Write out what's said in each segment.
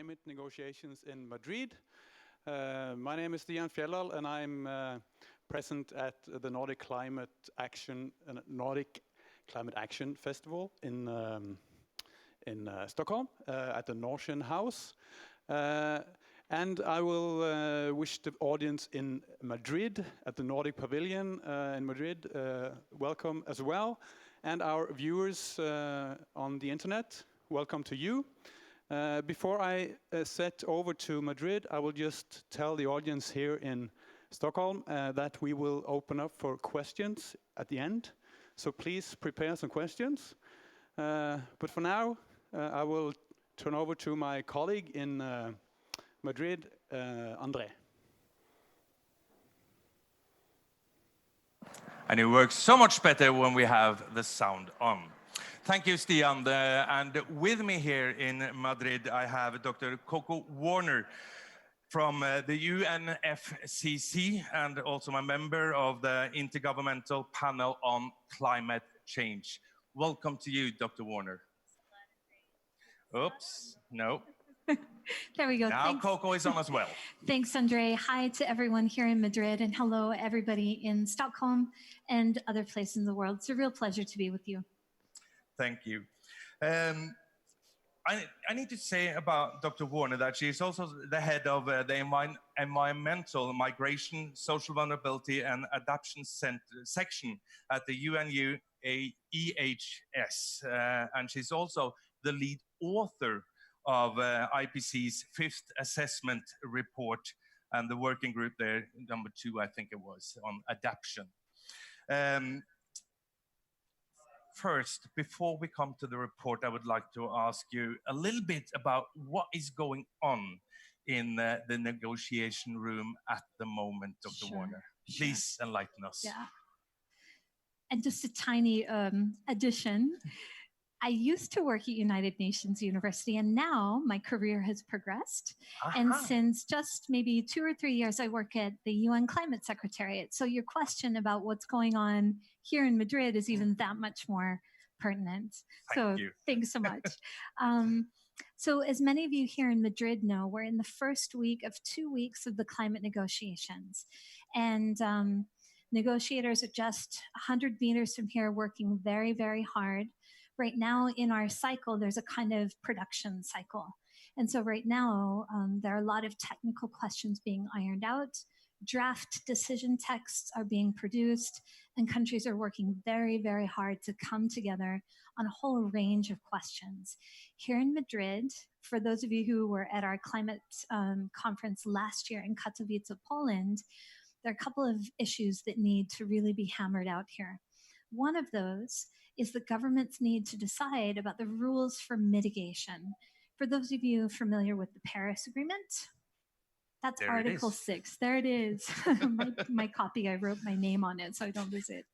climate negotiations in Madrid. My name is Stian Fjelldal, and I'm present at the Nordic Climate Action Festival in Stockholm at the Nordic House. And I will wish the audience in Madrid at the Nordic Pavilion in Madrid welcome as well. And our viewers on the internet, welcome to you. Before I set over to Madrid, I will just tell the audience here in Stockholm that we will open up for questions at the end. So please prepare some questions. But for now, I will turn over to my colleague in Madrid, André. And it works so much better when we have the sound on. Thank you, Stian. And with me here in Madrid, I have Dr. Koko Warner from the UNFCCC and also a member of the Intergovernmental Panel on Climate Change. Welcome to you, Dr. Warner. Oops, no. There we go. Now Thanks. Koko is on as well. Thanks, Andre. Hi to everyone here in Madrid, and hello everybody in Stockholm and other places in the world. It's a real pleasure to be with you. Thank you. I need to say about Dr. Warner that she is also the head of the Environmental Migration, Social Vulnerability and Adaptation section at the UNU EHS. And she's also the lead author of IPCC's fifth assessment report and the working group there, number 2, I think it was, on adaptation. First, before we come to the report, I would like to ask you a little bit about what is going on in the negotiation room at the moment, Dr. Warner. Please enlighten us. Yeah. And just a tiny addition. I used to work at United Nations University, and now my career has progressed. And since just maybe 2 or 3 years, I work at the UN Climate Secretariat. So your question about what's going on here in Madrid is even that much more pertinent. Thank you. Thanks so much. So as many of you here in Madrid know, we're in the first week of 2 weeks of the climate negotiations. And negotiators are just 100 meters from here working very, very hard. Right now in our cycle, there's a kind of production cycle. And so right now, there are a lot of technical questions being ironed out. Draft decision texts are being produced, and countries are working very, very hard to come together on a whole range of questions. Here in Madrid, for those of you who were at our climate conference last year in Katowice, Poland, there are a couple of issues that need to really be hammered out here. One of those is that governments need to decide about the rules for mitigation. For those of you familiar with the Paris Agreement, that's there Article 6. There it is. my copy, I wrote my name on it so I don't lose it.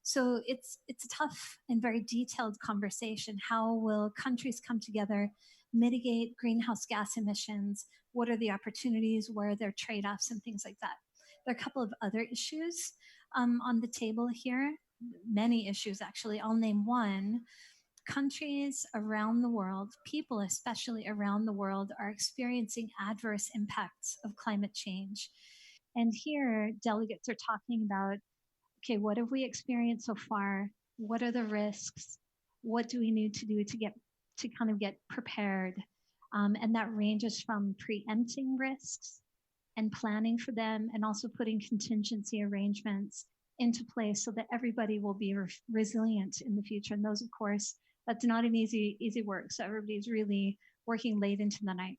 So it's a tough and very detailed conversation. How will countries come together, mitigate greenhouse gas emissions? What are the opportunities? Where are their trade-offs and things like that? There are a couple of other issues on the table here. Many issues, actually. I'll name one. Countries around the world, people especially around the world, are experiencing adverse impacts of climate change. And here, delegates are talking about, okay, what have we experienced so far? What are the risks? What do we need to do to kind of get prepared? And that ranges from preempting risks and planning for them, and also putting contingency arrangements into place so that everybody will be resilient in the future. And those, of course, that's not an easy work. So everybody's really working late into the night.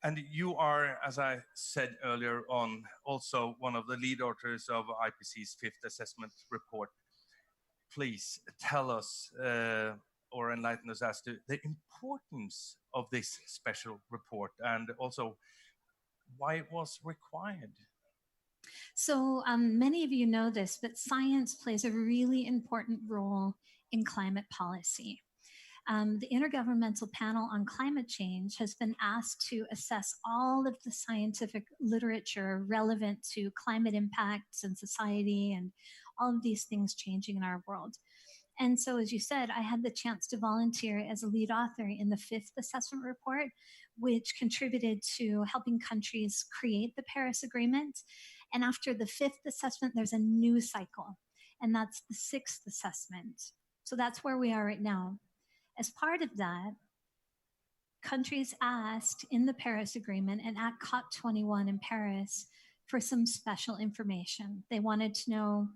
And you are, as I said earlier on, also one of the lead authors of IPCC's fifth assessment report. Please tell us or enlighten us as to the importance of this special report and also why it was required. So many of you know this, but science plays a really important role in climate policy. The Intergovernmental Panel on Climate Change has been asked to assess all of the scientific literature relevant to climate impacts and society and all of these things changing in our world. And so, as you said, I had the chance to volunteer as a lead author in the 5th assessment report, which contributed to helping countries create the Paris Agreement. And after the 5th assessment, there's a new cycle, and that's the 6th assessment. So that's where we are right now. As part of that, countries asked in the Paris Agreement and at COP21 in Paris for some special information. They wanted to know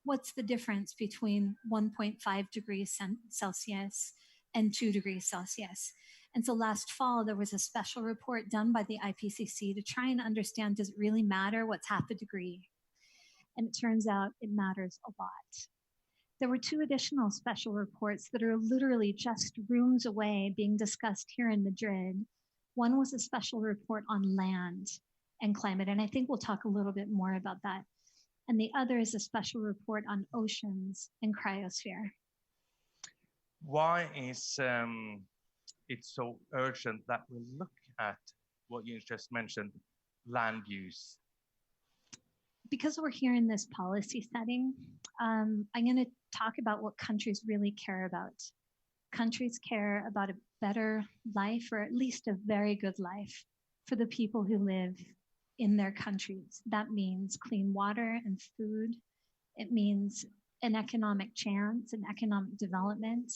what's the difference between 1.5 degrees Celsius and 2 degrees Celsius. And so last fall, there was a special report done by the IPCC to try and understand, does it really matter what's half a degree? And it turns out it matters a lot. There were 2 additional special reports that are literally just rooms away being discussed here in Madrid. One was a special report on land and climate, and I think we'll talk a little bit more about that. And the other is a special report on oceans and cryosphere. Why is it so urgent that we look at what you just mentioned, land use? Because we're here in this policy setting, I'm going to talk about what countries really care about. Countries care about a better life, or at least a very good life, for the people who live in their countries. That means clean water and food. It means an economic chance and economic development.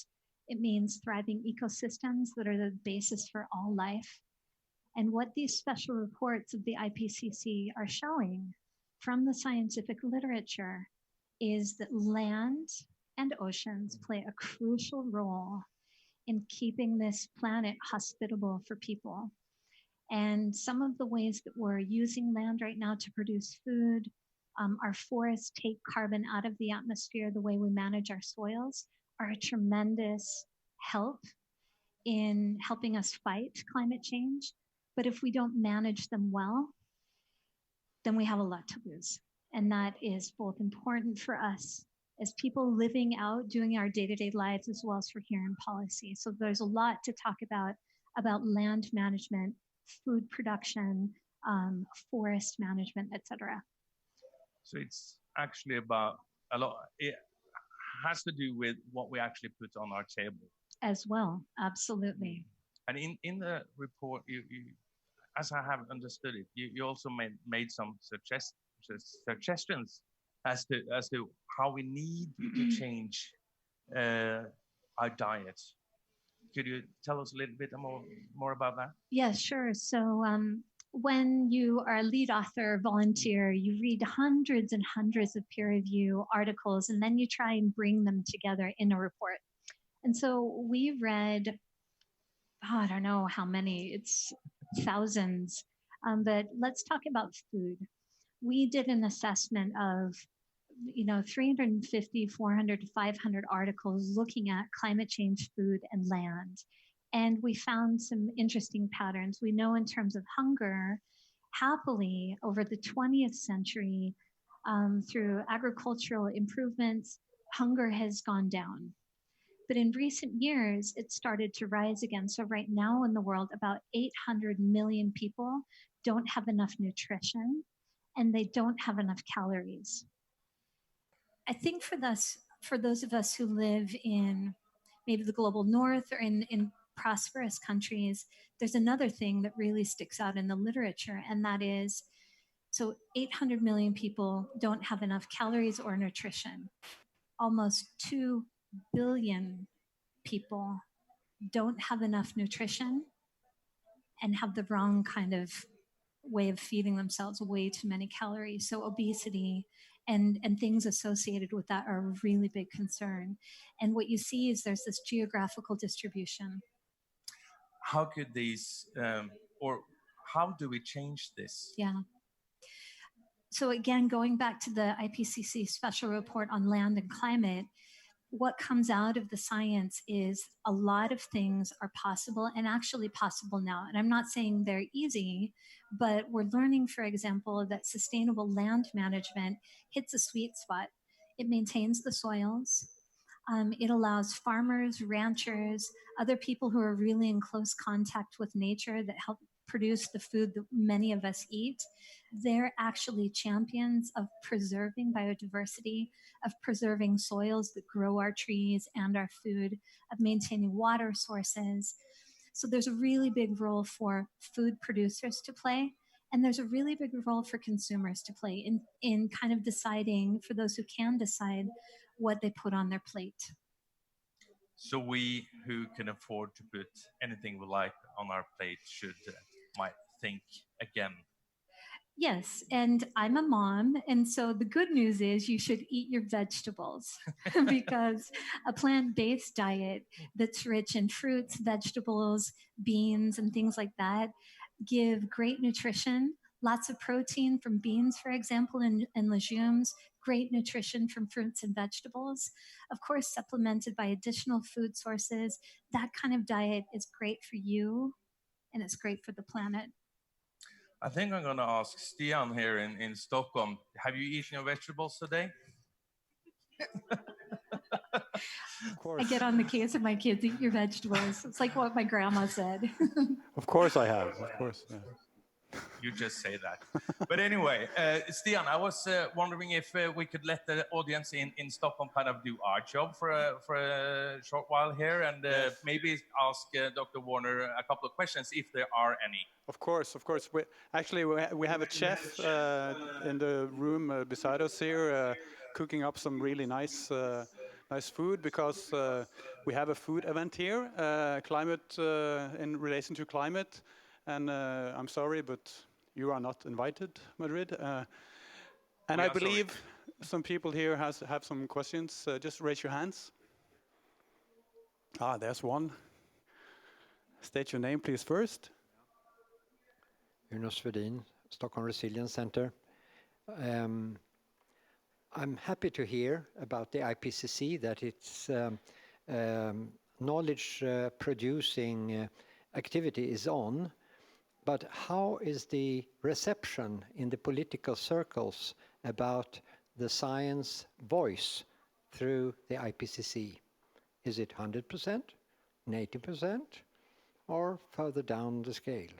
It means thriving ecosystems that are the basis for all life. And what these special reports of the IPCC are showing from the scientific literature is that land and oceans play a crucial role in keeping this planet hospitable for people. And some of the ways that we're using land right now to produce food, our forests take carbon out of the atmosphere, the way we manage our soils, are a tremendous help in helping us fight climate change. But if we don't manage them well, then we have a lot to lose. And that is both important for us as people living out, doing our day-to-day lives, as well as for here in policy. So there's a lot to talk about land management, food production, forest management, etc. So it's actually about a lot. It has to do with what we actually put on our table. As well, absolutely. And in the report, you as I have understood it, you also made some suggestions as to how we need to change our diet. Could you tell us a little bit more about that? Yeah, sure. So when you are a lead author, volunteer, you read hundreds and hundreds of peer review articles, and then you try and bring them together in a report. And so we read, I don't know how many, it's thousands, but let's talk about food. We did an assessment of 350, 400 to 500 articles looking at climate change, food, and land. And we found some interesting patterns. We know in terms of hunger, happily over the 20th century, through agricultural improvements, hunger has gone down. But in recent years, it started to rise again. So right now in the world, about 800 million people don't have enough nutrition, and they don't have enough calories. I think for those of us who live in maybe the global north or in prosperous countries, there's another thing that really sticks out in the literature, and that is, so 800 million people don't have enough calories or nutrition. Almost 2 billion people don't have enough nutrition and have the wrong kind of way of feeding themselves, way too many calories. So obesity and things associated with that are a really big concern. And what you see is there's this geographical distribution. How could these, or how do we change this? Yeah. So again, going back to the IPCC special report on land and climate, what comes out of the science is a lot of things are possible and actually possible now. And I'm not saying they're easy, but we're learning, for example, that sustainable land management hits a sweet spot. It maintains the soils. It allows farmers, ranchers, other people who are really in close contact with nature that help produce the food that many of us eat, they're actually champions of preserving biodiversity, of preserving soils that grow our trees and our food, of maintaining water sources. So there's a really big role for food producers to play. And there's a really big role for consumers to play in kind of deciding, for those who can decide, what they put on their plate. So we who can afford to put anything we like on our plate should might think again. Yes, and I'm a mom, and so the good news is you should eat your vegetables because a plant-based diet that's rich in fruits, vegetables, beans, and things like that give great nutrition, lots of protein from beans, for example, and legumes, great nutrition from fruits and vegetables, of course, supplemented by additional food sources. That kind of diet is great for you, and it's great for the planet. I think I'm going to ask Stian here in Stockholm, have you eaten your vegetables today? Of course. I get on the case of my kids, eat your vegetables. It's like what my grandma said. Of course I have, of course. Yeah. You just say that. But anyway, Stian, I was wondering if we could let the audience in Stockholm kind of do our job for a short while here and maybe ask Dr. Warner a couple of questions if there are any. Of course, of course. We have a chef in the room beside us here cooking up some really nice food because we have a food event here, climate in relation to climate. And I'm sorry, but you are not invited, Madrid. And I believe some people here have some questions. Just raise your hands. There's one. State your name, please, first. Uno Svedin, Stockholm Resilience Center. I'm happy to hear about the IPCC, that its knowledge producing activity is on. But how is the reception in the political circles about the science voice through the IPCC? Is it 100%, 80%, or further down the scale?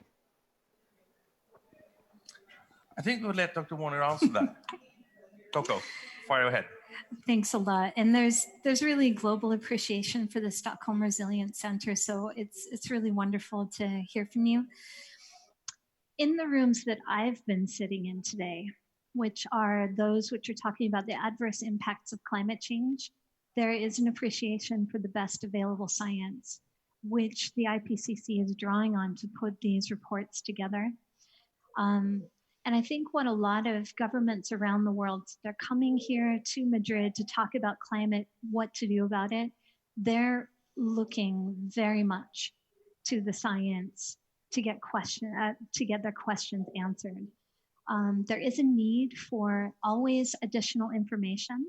I think we'll let Dr. Warner answer that. Koko, fire ahead. Thanks a lot. And there's really global appreciation for the Stockholm Resilience Center. So it's really wonderful to hear from you. In the rooms that I've been sitting in today, which are those which are talking about the adverse impacts of climate change, there is an appreciation for the best available science, which the IPCC is drawing on to put these reports together. And I think what a lot of governments around the world, they're coming here to Madrid to talk about climate, what to do about it. They're looking very much to the science to get their questions answered. There is a need for always additional information.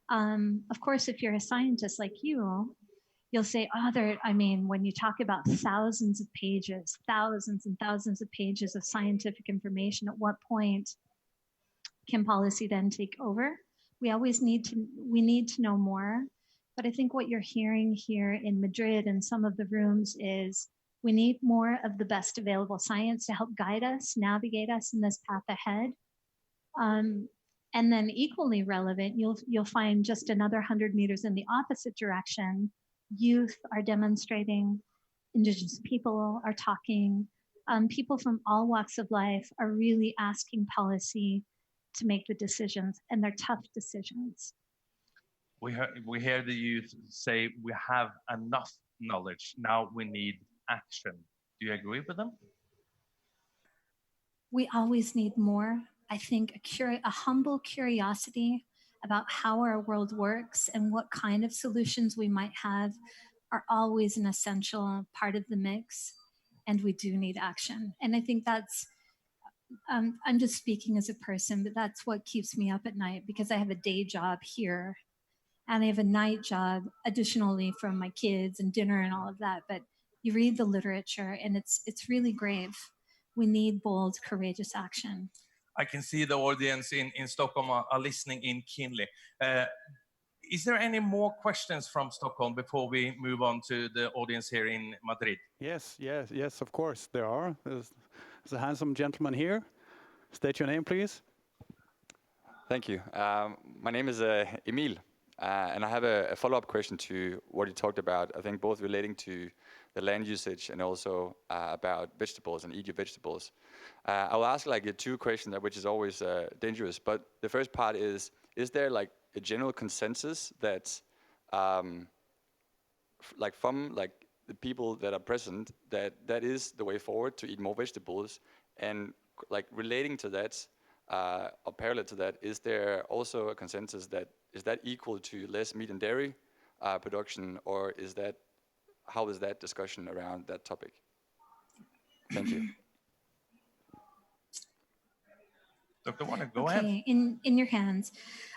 Of course, if you're a scientist like you'll say, when you talk about thousands of pages, thousands and thousands of pages of scientific information, at what point can policy then take over? We need to know more. But I think what you're hearing here in Madrid and some of the rooms is we need more of the best available science to help guide us, navigate us in this path ahead. And then equally relevant, you'll find just another 100 meters in the opposite direction. Youth are demonstrating, Indigenous people are talking, people from all walks of life are really asking policy to make the decisions, and they're tough decisions. We hear the youth say we have enough knowledge, now we need action. Do you agree with them? We always need more. I think a humble curiosity about how our world works and what kind of solutions we might have are always an essential part of the mix, and we do need action. And I think that's, I'm just speaking as a person, but that's what keeps me up at night, because I have a day job here and I have a night job additionally from my kids and dinner and all of that. But you read the literature and it's really grave. We need bold, courageous action. I can see the audience in Stockholm are listening in keenly. Is there any more questions from Stockholm before we move on to the audience here in Madrid? Yes, of course there are. There's a handsome gentleman here. State your name, please. Thank you. My name is Emil, and I have a follow-up question to what you talked about, I think both relating to the land usage and also about vegetables and eat your vegetables. I'll ask like two questions, which is always dangerous, but the first part is there like a general consensus that like from like the people that are present that is the way forward to eat more vegetables, and like relating to that or parallel to that, is there also a consensus that is that equal to less meat and dairy production, or is that, how is that discussion around that topic? Thank you. Dr. Warner, go ahead. Okay, in your hands.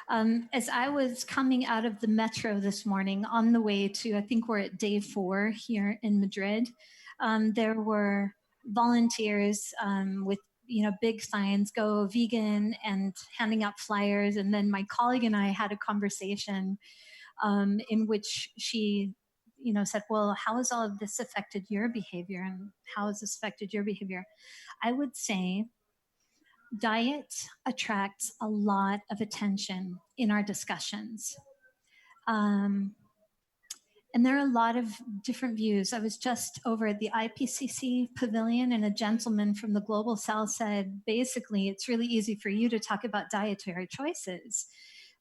As I was coming out of the metro this morning on the way to, I think we're at day 4 here in Madrid, there were volunteers with big signs, go vegan, and handing out flyers. And then my colleague and I had a conversation in which she said, well, how has all of this affected your behavior, and how has this affected your behavior? I would say diet attracts a lot of attention in our discussions. And there are a lot of different views. I was just over at the IPCC pavilion, and a gentleman from the Global South said, basically, it's really easy for you to talk about dietary choices.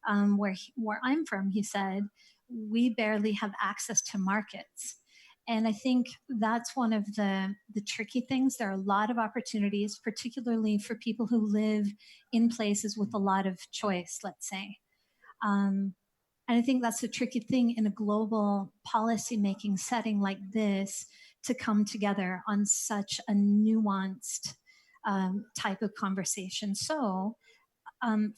Where I'm from, he said, we barely have access to markets. And I think that's one of the tricky things. There are a lot of opportunities, particularly for people who live in places with a lot of choice, let's say. And I think that's a tricky thing in a global policy-making setting like this, to come together on such a nuanced type of conversation. So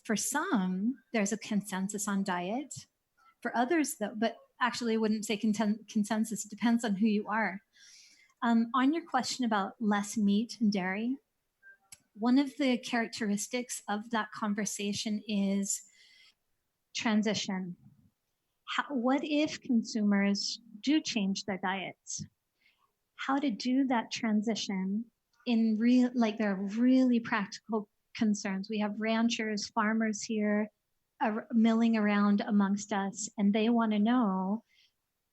for some, there's a consensus on diet. For others, though, but actually I wouldn't say consensus, it depends on who you are. On your question about less meat and dairy, one of the characteristics of that conversation is transition. What if consumers do change their diets? How to do that transition in there are really practical concerns. We have ranchers, farmers here milling around amongst us, and they want to know,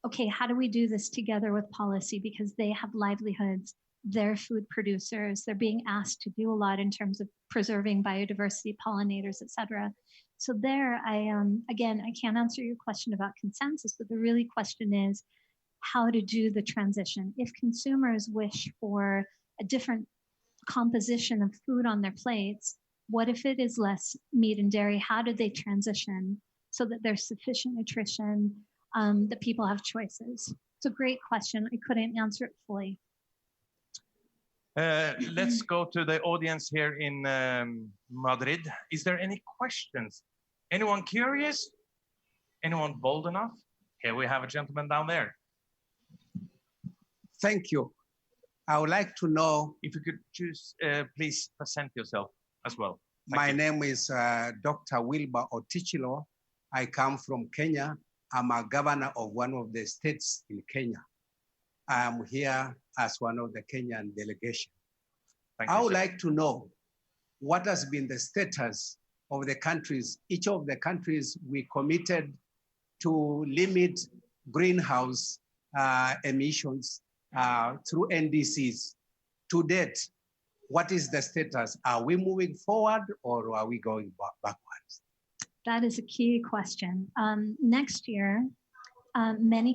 okay, how do we do this together with policy? Because they have livelihoods, they're food producers, they're being asked to do a lot in terms of preserving biodiversity, pollinators, etc. So there, again, I can't answer your question about consensus, but the really question is how to do the transition. If consumers wish for a different composition of food on their plates, what if it is less meat and dairy? How do they transition so that there's sufficient nutrition, that people have choices? It's a great question. I couldn't answer it fully. Let's go to the audience here in Madrid. Is there any questions? Anyone curious? Anyone bold enough? Here we have a gentleman down there. Thank you. I would like to know if you could choose, please present yourself as well. My name is Dr. Wilbur Otichilo. I come from Kenya. I'm a governor of one of the states in Kenya. I'm here as one of the Kenyan delegation. I would like to know what has been the status of the countries. Each of the countries we committed to limit greenhouse emissions through NDCs. To date, what is the status? Are we moving forward or are we going backwards? That is a key question. Next year, many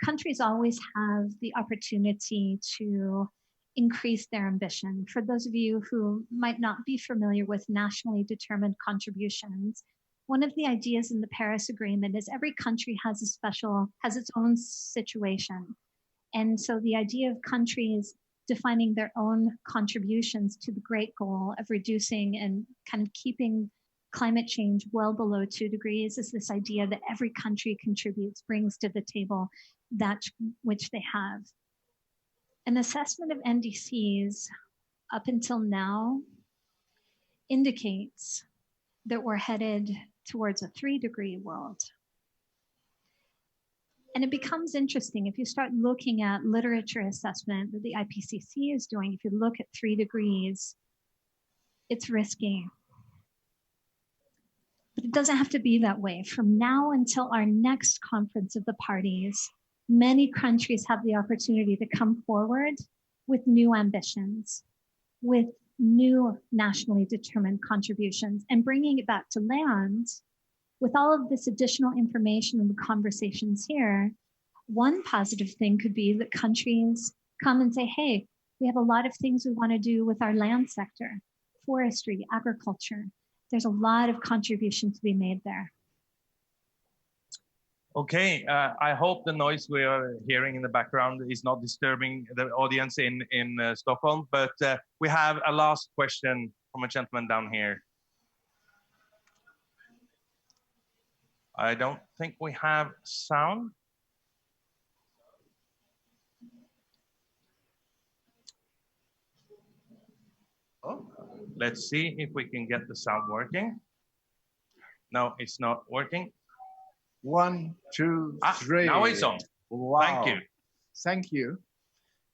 countries always have the opportunity to increase their ambition. For those of you who might not be familiar with nationally determined contributions, one of the ideas in the Paris Agreement is every country has its own situation. And so the idea of countries defining their own contributions to the great goal of reducing and kind of keeping climate change well below 2 degrees is this idea that every country contributes, brings to the table that which they have. An assessment of NDCs up until now indicates that we're headed towards a 3-degree world. And it becomes interesting if you start looking at literature assessment that the IPCC is doing. If you look at 3 degrees, it's risky. But it doesn't have to be that way. From now until our next conference of the parties, many countries have the opportunity to come forward with new ambitions, with new nationally determined contributions, and bringing it back to land. With all of this additional information and the conversations here, one positive thing could be that countries come and say, hey, we have a lot of things we want to do with our land sector, forestry, agriculture. There's a lot of contribution to be made there. Okay, I hope the noise we are hearing in the background is not disturbing the audience in Stockholm, but we have a last question from a gentleman down here. I don't think we have sound. Oh, let's see if we can get the sound working. No, it's not working. 1, 2, 3. Now it's on. Wow. Thank you. Thank you.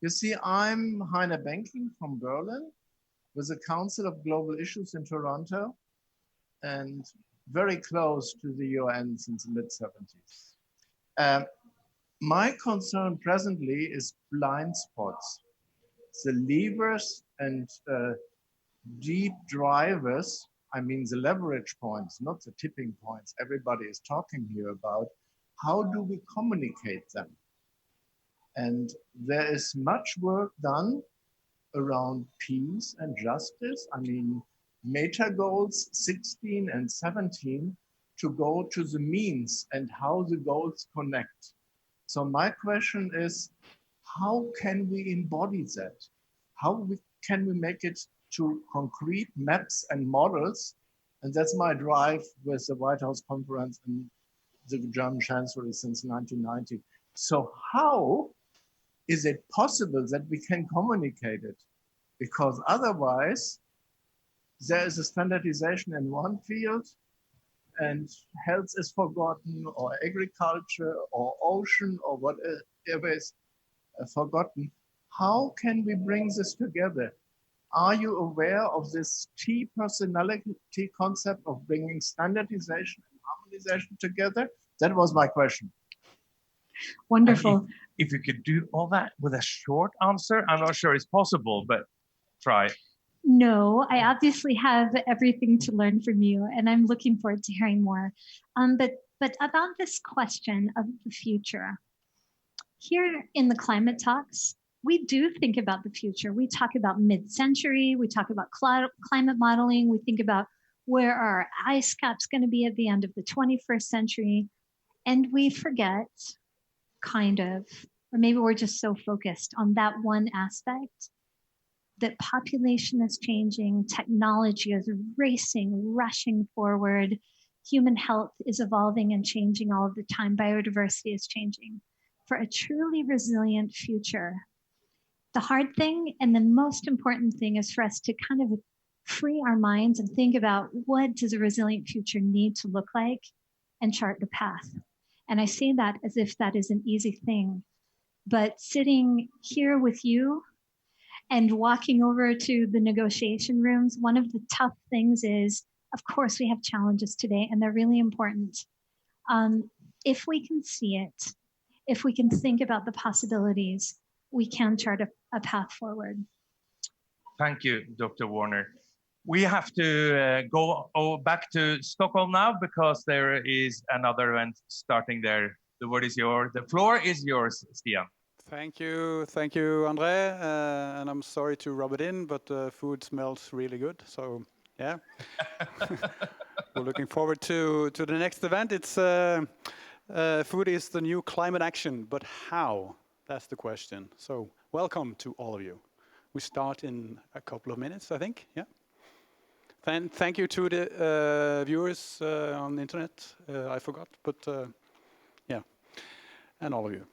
You see, I'm Heiner Benking from Berlin with the Council of Global Issues in Toronto and very close to the UN since the mid-70s. My concern presently is blind spots. The levers and deep drivers, I mean the leverage points, not the tipping points everybody is talking here about. How do we communicate them? And there is much work done around peace and justice. I mean, meta goals 16 and 17 to go to the means and how the goals connect. So my question is, how can we embody that? How can we make it to concrete maps and models? And that's my drive with the White House Conference and the German Chancellery since 1990. So how is it possible that we can communicate it? Because otherwise, there is a standardization in one field and health is forgotten, or agriculture, or ocean, or whatever is forgotten. How can we bring this together? Are you aware of this T-personality concept of bringing standardization and harmonization together? That was my question. Wonderful. If you could do all that with a short answer, I'm not sure it's possible, but try. No, I obviously have everything to learn from you, and I'm looking forward to hearing more. But about this question of the future, here in the climate talks, we do think about the future. We talk about mid-century, we talk about climate modeling, we think about where are our ice caps going to be at the end of the 21st century, and we forget, kind of, or maybe we're just so focused on that one aspect, that population is changing, technology is racing, rushing forward, human health is evolving and changing all of the time, biodiversity is changing. For a truly resilient future, the hard thing and the most important thing is for us to kind of free our minds and think about what does a resilient future need to look like and chart the path. And I say that as if that is an easy thing, but sitting here with you and walking over to the negotiation rooms, one of the tough things is, of course, we have challenges today and they're really important. If we can see it, if we can think about the possibilities, we can chart a path forward. Thank you, Dr. Warner. We have to go back to Stockholm now because there is another event starting there. The word is yours. The floor is yours, Stian. Thank you, André. And I'm sorry to rub it in, but food smells really good. So, yeah, we're looking forward to the next event. It's food is the new climate action, but how? That's the question. So, welcome to all of you. We start in a couple of minutes, I think. Yeah. Thank you to the viewers on the internet. I forgot, but yeah, and all of you.